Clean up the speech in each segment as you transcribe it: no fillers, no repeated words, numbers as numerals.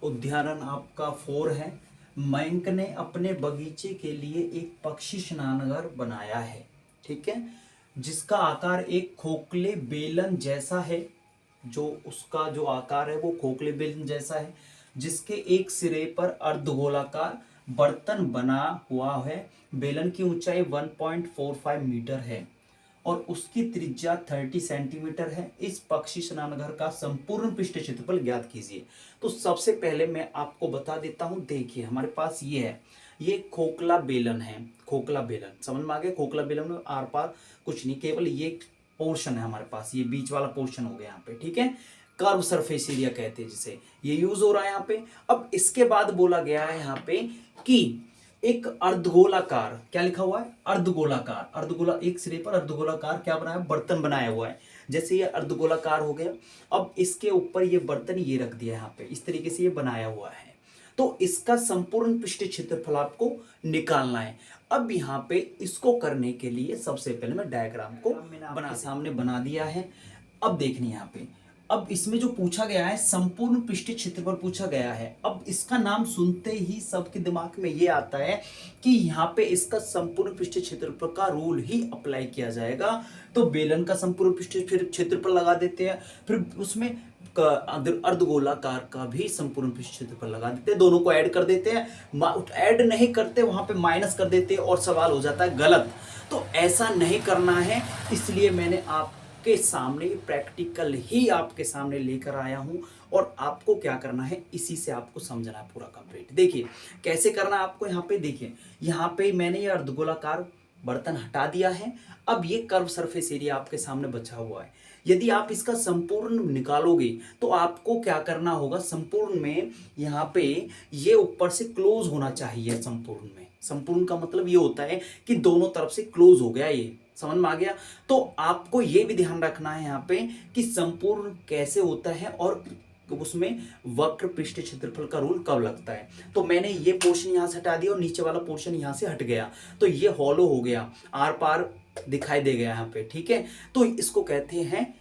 उदाहरण आपका 4 है। मयंक ने अपने बगीचे के लिए एक पक्षी स्नानघर बनाया है, ठीक है, जिसका आकार एक खोखले बेलन जैसा है। जो उसका जो आकार है वो खोखले बेलन जैसा है, जिसके एक सिरे पर अर्धगोलाकार बर्तन बना हुआ है। बेलन की ऊंचाई 1.45 मीटर है और उसकी त्रिज्या 30 सेंटीमीटर है। इस पक्षी स्नानघर का संपूर्ण पृष्ठ क्षेत्रफल ज्ञात कीजिए। तो सबसे पहले मैं आपको बता देता हूं, देखिए हमारे पास ये है, ये खोखला बेलन है। खोखला बेलन समझ में आ गया। खोखला बेलन में आर पार कुछ नहीं, केवल ये पोर्शन है हमारे पास, ये बीच वाला पोर्शन हो गया यहाँ पे, ठीक है। कर्व सरफेस एरिया कहते हैं जिसे, ये यूज हो रहा है यहाँ पे। अब इसके बाद बोला गया है यहाँ पे कि एक अर्धगोलाकार, क्या लिखा हुआ है, अर्धगोलाकार, अर्धगोला एक सिरे पर अर्धगोलाकार क्या बनाया, बर्तन बनाया हुआ है। जैसे ये अर्धगोलाकार हो गया, अब इसके ऊपर ये बर्तन ये रख दिया यहाँ पे, इस तरीके से ये बनाया हुआ है। तो इसका संपूर्ण पृष्ठ क्षेत्रफल आपको निकालना है। अब यहाँ पे इसको करने के लिए सबसे पहले मैं डायग्राम को बना सामने बना दिया है। अब देखनी यहाँ पे, अब इसमें जो पूछा गया है संपूर्ण पृष्ठीय क्षेत्रफल पूछा गया है। अब इसका नाम सुनते ही सबके दिमाग में ये आता है कि यहाँ पे इसका संपूर्ण पृष्ठीय क्षेत्रफल का रूल ही अप्लाई किया जाएगा। तो बेलन का संपूर्ण पृष्ठीय क्षेत्रफल लगा देते हैं, फिर उसमें अर्धगोलाकार का भी संपूर्ण पृष्ठीय क्षेत्रफल लगा देते हैं, दोनों को ऐड कर देते हैं। ऐड नहीं करते, वहां पे माइनस कर देते हैं और सवाल हो जाता है गलत। तो ऐसा नहीं करना है, इसलिए मैंने आपके सामने प्रैक्टिकल ही आपके सामने लेकर आया हूं और आपको क्या करना है, इसी से आपको समझना है पूरा कंप्लीट। देखिए कैसे करना है आपको। यहाँ पे देखिए, यहाँ पे मैंने ये अर्धगोलाकार बर्तन हटा दिया है। अब ये कर्व सरफेस एरिया आपके सामने बचा हुआ है। यदि आप इसका संपूर्ण निकालोगे तो आपको क्या करना होगा, संपूर्ण में यहाँ पे ये ऊपर से क्लोज होना चाहिए। संपूर्ण में, संपूर्ण का मतलब ये होता है कि दोनों तरफ से क्लोज हो गया, ये समझ में आ गया। तो आपको ये भी ध्यान रखना है यहाँ पे कि संपूर्ण कैसे होता है और उसमें वक्र पृष्ठ क्षेत्रफल का रूल कब लगता है। तो मैंने ये पोर्शन यहां से हटा दिया और नीचे वाला पोर्शन यहां से हट गया, तो ये हॉलो हो गया, आर पार दिखाई दे गया यहाँ पे, ठीक है। तो इसको कहते हैं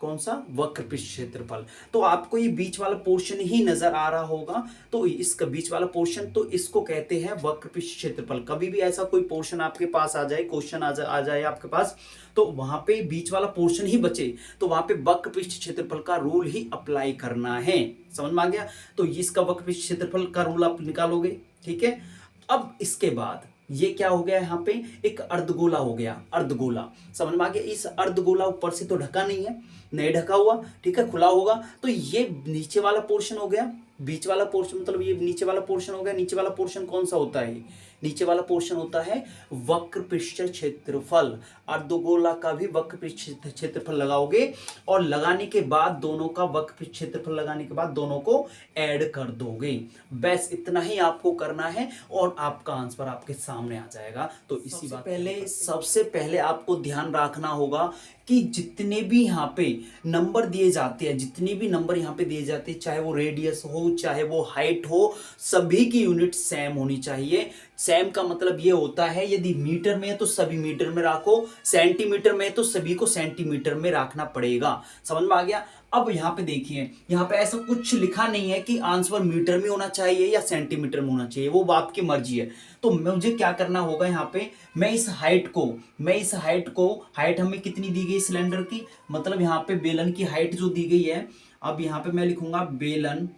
कौन सा, वक्र पृष्ठ क्षेत्रफल। तो आपको ये बीच वाला पोर्शन ही नजर आ रहा होगा, तो इसका बीच वाला पोर्शन, तो इसको कहते हैं वक्र पृष्ठ क्षेत्रफल। कभी भी ऐसा कोई पोर्शन आपके पास आ जाए, क्वेश्चन आ जाए आपके पास, तो वहां पे बीच वाला पोर्शन ही बचे, तो वहां पे वक्र पृष्ठ क्षेत्रफल का रूल ही अप्लाई करना है। समझ में आ गया। तो इसका वक्र पृष्ठ क्षेत्रफल का रूल आप निकालोगे, ठीक है। अब इसके बाद ये क्या हो गया, यहाँ पे एक अर्धगोला हो गया, अर्धगोला समझ में आ गया। इस अर्धगोला ऊपर से तो ढका नहीं है, नहीं ढका हुआ, ठीक है, खुला होगा। तो ये नीचे वाला पोर्शन हो गया, बीच वाला पोर्शन मतलब ये नीचे वाला पोर्शन हो गया। नीचे वाला पोर्शन कौन सा होता है, नीचे वाला पोर्शन होता है वक्र पृष्ठ क्षेत्रफल। अर्धगोला का भी वक्र पृष्ठ क्षेत्रफल लगाओगे और लगाने के बाद दोनों का वक्र पृष्ठ क्षेत्रफल लगाने के बाद दोनों को ऐड कर दोगे। बस इतना ही आपको करना है और आपका आंसर आपके सामने आ जाएगा। तो इसी बात पहले सबसे पहले आपको ध्यान रखना होगा कि जितने भी यहाँ पे नंबर दिए जाते हैं, जितने भी नंबर यहाँ पे दिए जाते हैं, चाहे वो रेडियस हो चाहे वो हाइट हो, सभी की यूनिट सेम होनी चाहिए। सेम का मतलब ये होता है, यदि मीटर में है तो सभी मीटर में रखो, सेंटीमीटर में है तो सभी को सेंटीमीटर में रखना पड़ेगा। समझ में आ गया। अब यहाँ पे देखिए, यहाँ पे ऐसा कुछ लिखा नहीं है कि आंसर मीटर में होना चाहिए या सेंटीमीटर में होना चाहिए, वो आपकी मर्जी है। तो मुझे क्या करना होगा, यहाँ पे मैं इस हाइट को हाइट हमें कितनी दी गई सिलेंडर की, मतलब यहाँ पे बेलन की हाइट जो दी गई है, अब यहाँ पे मैं लिखूंगा बेलन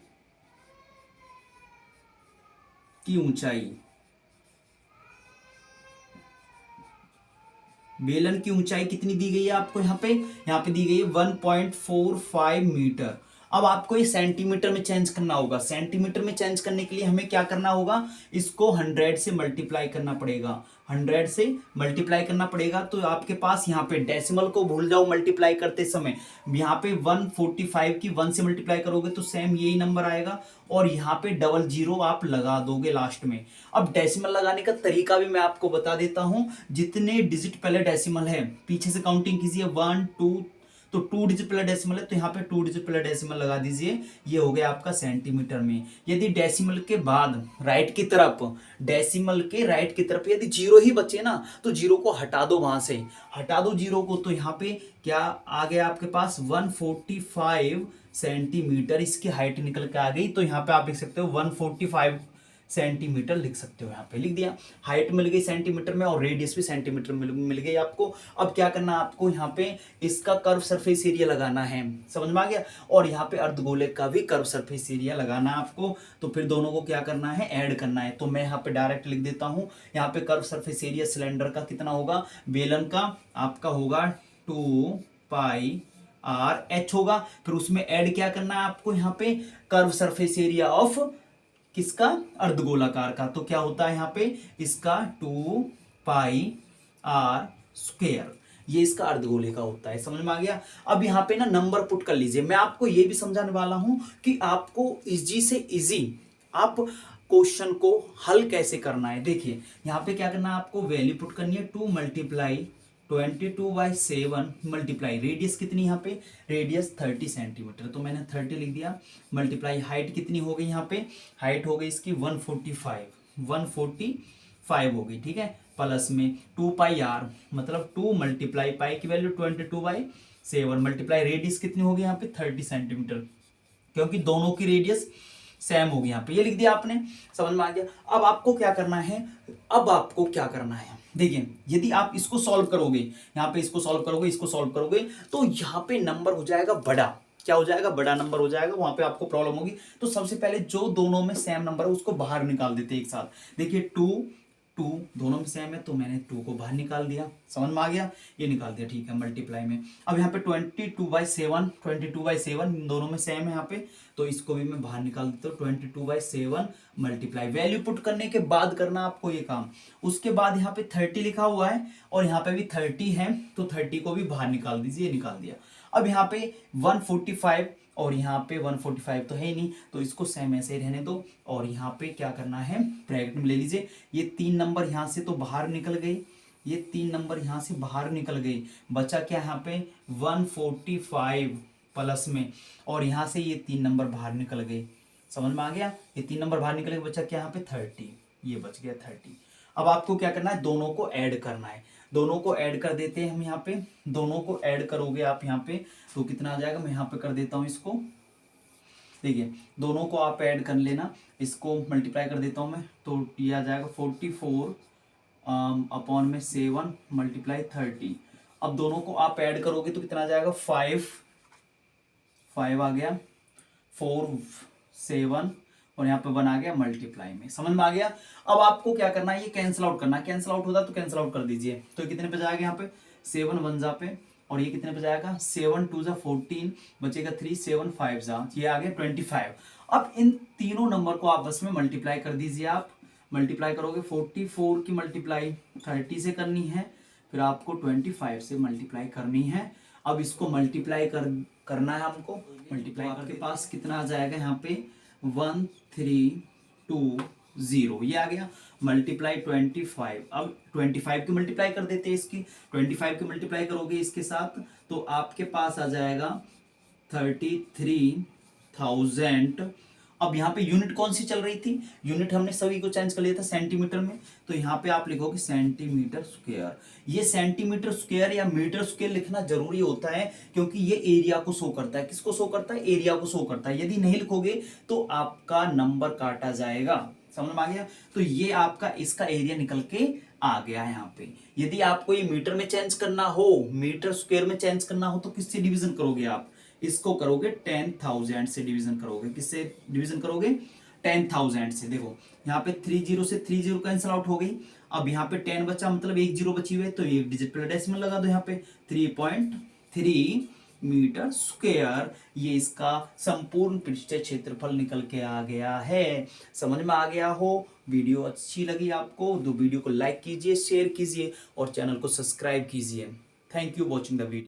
की ऊंचाई। बेलन की ऊंचाई कितनी दी गई है आपको, यहाँ पे दी गई है 1.45 मीटर। अब आपको ये सेंटीमीटर में चेंज करना होगा। सेंटीमीटर में चेंज करने के लिए हमें क्या करना होगा, इसको 100 से मल्टीप्लाई करना पड़ेगा। 100 से मल्टीप्लाई करना पड़ेगा तो आपके पास यहाँ पे डेसिमल को भूल जाओ मल्टीप्लाई करते समय। यहाँ पे 145 की 1 से मल्टीप्लाई करोगे तो सेम यही नंबर आएगा और यहाँ पे 00 आप लगा दोगे लास्ट में। अब डेसिमल लगाने का तरीका भी मैं आपको बता देता हूं। जितने डिजिट पहले डेसिमल है पीछे से काउंटिंग कीजिए, 1 2, तो 2 डिजिट पहले डेसिमल है तो यहाँ पे 2 डिजिट पहले डेसिमल लगा दीजिए, ये हो गया आपका सेंटीमीटर में। यदि डेसिमल के बाद राइट की तरफ, डेसिमल के राइट की तरफ यदि जीरो ही बचे ना तो जीरो को हटा दो, वहां से हटा दो जीरो को, तो यहाँ पे क्या आ गया आपके पास 145 सेंटीमीटर इसकी हाइट निकल के आ गई। तो यहाँ पे आप लिख सकते हो 145 सेंटीमीटर लिख सकते हो, यहाँ पे लिख दिया। हाइट मिल गई सेंटीमीटर में और रेडियस भी सेंटीमीटर में मिल गई आपको। अब क्या करना है आपको, यहाँ पे इसका कर्व सरफेस एरिया लगाना है, समझ में आ गया। और यहाँ पे अर्धगोले का भी कर्व सरफेस एरिया लगाना है आपको। तो फिर दोनों को क्या करना है, ऐड करना है। तो मैं यहाँ पे डायरेक्ट लिख देता हूँ, यहाँ पे कर्व सरफेस एरिया सिलेंडर का कितना होगा, बेलन का आपका होगा 2 पाई आर एच होगा। फिर उसमें ऐड क्या करना है आपको, यहाँ पे कर्व सरफेस एरिया ऑफ किसका, अर्धगोलाकार का। तो क्या होता है यहाँ पे इसका 2 पाई आर स्क्वायर, ये इसका अर्धगोले का होता है, समझ में आ गया। अब यहाँ पे ना नंबर पुट कर लीजिए। मैं आपको ये भी समझाने वाला हूं कि आपको इजी से इजी आप क्वेश्चन को हल कैसे करना है। देखिए यहाँ पे क्या करना है आपको, वैल्यू पुट करनी है 2 मल्टीप्लाई 22/7 मल्टीप्लाई रेडियस कितनी, यहाँ पे रेडियस 30 सेंटीमीटर, तो मैंने 30 लिख दिया। मल्टीप्लाई हाइट कितनी हो गई, यहाँ पे हाइट हो गई इसकी 145 हो गई, ठीक है। प्लस में 2 पाई आर मतलब 2 मल्टीप्लाई पाई की वैल्यू 22/7 मल्टीप्लाई रेडियस कितनी होगी यहाँ पे 30 सेंटीमीटर, क्योंकि दोनों की रेडियस सेम होगी। यहाँ पे ये लिख दिया आपने, समझ में आ गया। अब आपको क्या करना है, अब आपको क्या करना है, देखिए यदि आप इसको सॉल्व करोगे, यहाँ पे इसको सॉल्व करोगे, इसको सॉल्व करोगे, तो यहाँ पे नंबर हो जाएगा बड़ा, क्या हो जाएगा, बड़ा नंबर हो जाएगा, वहां पे आपको प्रॉब्लम होगी। तो सबसे पहले जो दोनों में सेम नंबर है उसको बाहर निकाल देते एक साथ। देखिए 2 दोनों में सेम है तो मैंने 2 को बाहर निकाल दिया, समझ में आ गया, ये निकाल दिया, ठीक है। मल्टीप्लाई में अब यहाँ पे 22/7 दोनों में सेम है यहाँ पे, तो इसको भी मैं बाहर निकाल देता हूँ 22/7 मल्टीप्लाई। वैल्यू पुट करने के बाद करना आपको ये काम। उसके बाद यहाँ पे 30 लिखा हुआ है और यहाँ पे भी 30 है, तो 30 को भी बाहर निकाल दीजिए, निकाल दिया। अब यहाँ पे 145 और यहाँ पे 145 तो है ही नहीं, तो इसको सेम ऐसे ही रहने दो। और यहाँ पे क्या करना है, ब्रैकेट में ले लीजिए, ये 3 नंबर यहाँ से तो बाहर निकल गई, ये 3 नंबर यहाँ से बाहर निकल गई, बचा क्या यहाँ पे 145 प्लस में, और यहाँ से ये 3 नंबर बाहर निकल गए, समझ में आ गया। ये 3 नंबर बाहर निकल गए, बचा क्या यहाँ पे 30, ये बच गया 30। अब आपको क्या करना है, दोनों को ऐड करना है, दोनों को ऐड कर देते हैं हम यहाँ पे। दोनों को ऐड करोगे आप यहाँ पे तो कितना आ जाएगा, मैं यहाँ पे कर देता हूँ इसको। देखिए दोनों को आप ऐड कर लेना, इसको मल्टीप्लाई कर देता हूँ मैं, तो ये आ जाएगा 44/7 मल्टीप्लाई 30। अब दोनों को आप ऐड करोगे तो कितना आ जाएगा, 5 आ गया, 4 7 और यहाँ पे 1 आ गया मल्टीप्लाई में, समझ में आ गया। अब आपको क्या करना है, ये कैंसिल आउट करना है, कैंसिल आउट होता है तो कैंसिल आउट कर दीजिए। तो कितने पे जाएगा यहाँ पे 7 1 जा पे, और ये कितने पे जाएगा 7 2 जा 14, बचेगा 3 7 5 जा, ये आ गया 25। अब इन तीनों नंबर को आपस में मल्टीप्लाई कर दीजिए। आप मल्टीप्लाई करोगे 44 की मल्टीप्लाई 30 से करनी है, फिर आपको 25 से मल्टीप्लाई करनी है। अब इसको मल्टीप्लाई करना है हमको, मल्टीप्लाई आपके पास कितना आ जाएगा यहाँ पे 1320, ये आ गया मल्टीप्लाई 25। अब 25 की मल्टीप्लाई कर देते हैं इसकी, 25 की मल्टीप्लाई करोगे इसके साथ तो आपके पास आ जाएगा 33,000। अब यहाँ पे यूनिट कौन सी चल रही थी, यूनिट हमने सभी को चेंज कर लिया था सेंटीमीटर में, तो यहाँ पे आप लिखोगे सेंटीमीटर स्क्वायर। ये सेंटीमीटर स्क्वायर या मीटर स्क्वायर लिखना जरूरी होता है, क्योंकि ये एरिया को शो करता है। किसको शो करता है, एरिया को शो करता है। यदि नहीं लिखोगे तो आपका नंबर काटा जाएगा, समझ में आ गया। तो ये आपका इसका एरिया निकल के आ गया यहाँ पे। यदि आपको ये मीटर में चेंज करना हो, मीटर स्क्वायर में चेंज करना हो, तो किससे डिवीजन करोगे आप, इसको करोगे 10,000 से डिवीजन करोगे। किससे डिवीजन करोगे, 10,000 से। देखो यहाँ पे 30 से 30 कैंसिल आउट हो गई। अब यहाँ पे 10 बचा, मतलब 1 0 बची हुई है, तो एक डिजिट प्लस डेसिमल लगा दो यहाँ पे 3.3 मीटर स्क्वायर। ये इसका संपूर्ण पृष्ठीय क्षेत्रफल निकल के आ गया है। समझ में आ गया हो। वीडियो अच्छी लगी आपको तो वीडियो को लाइक कीजिए, शेयर कीजिए और चैनल को सब्सक्राइब कीजिए। Thank you watching the video.